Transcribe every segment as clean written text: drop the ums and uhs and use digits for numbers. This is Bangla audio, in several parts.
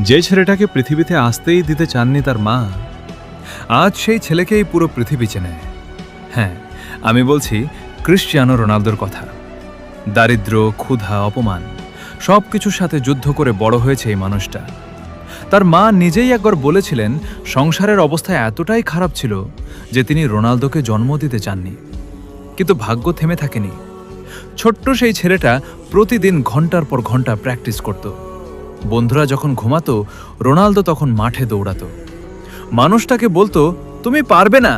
যে ছেলেটাকে পৃথিবীতে আসতেই দিতে চাননি তার মা, আজ সেই ছেলেকেই পুরো পৃথিবী চেনে। হ্যাঁ, আমি বলছি ক্রিশ্চিয়ানো রোনালদোর কথা। দারিদ্র্য, ক্ষুধা, অপমান সব কিছুর সাথে যুদ্ধ করে বড় হয়েছে এই মানুষটা। তার মা নিজেই একবার বলেছিলেন সংসারের অবস্থা এতটাই খারাপ ছিল যে তিনি রোনালদোকে জন্ম দিতে চাননি। কিন্তু ভাগ্য থেমে থাকেনি। ছোট্ট সেই ছেলেটা প্রতিদিন ঘন্টার পর ঘন্টা প্র্যাকটিস করত। বন্ধুরা যখন ঘুমাতো, রোনালদো তখন মাঠে দৌড়াতো। মানুষটাকে বলতো, তুমি পারবে না।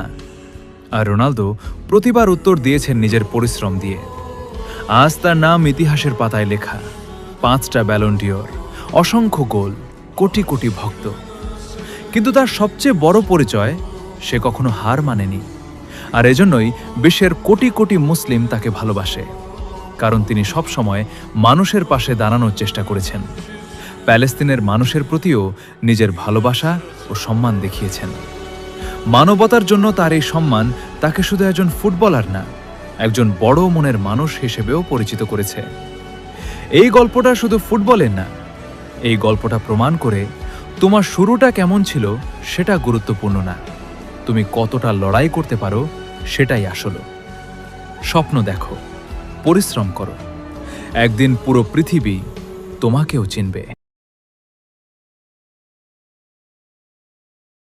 আর রোনালদো প্রতিবার উত্তর দিয়েছেন নিজের পরিশ্রম দিয়ে। আজ তার নাম ইতিহাসের পাতায় লেখা। 5টা ব্যালন ডিওর, অসংখ্য গোল, কোটি কোটি ভক্ত। কিন্তু তার সবচেয়ে বড় পরিচয়, সে কখনো হার মানেনি। আর এজন্যই বিশ্বের কোটি কোটি মুসলিম তাকে ভালোবাসে, কারণ তিনি সবসময় মানুষের পাশে দাঁড়ানোর চেষ্টা করেছেন। প্যালেস্তিনের মানুষের প্রতিও নিজের ভালোবাসা ও সম্মান দেখিয়েছেন। মানবতার জন্য তার এই সম্মান তাকে শুধু একজন ফুটবলার না, একজন বড় মনের মানুষ হিসেবেও পরিচিত করেছে। এই গল্পটা শুধু ফুটবলের না, এই গল্পটা প্রমাণ করে তোমার শুরুটা কেমন ছিল সেটা গুরুত্বপূর্ণ না, তুমি কতটা লড়াই করতে পারো সেটাই আসল। স্বপ্ন দেখো, পরিশ্রম করো, একদিন পুরো পৃথিবী তোমাকেও চিনবে।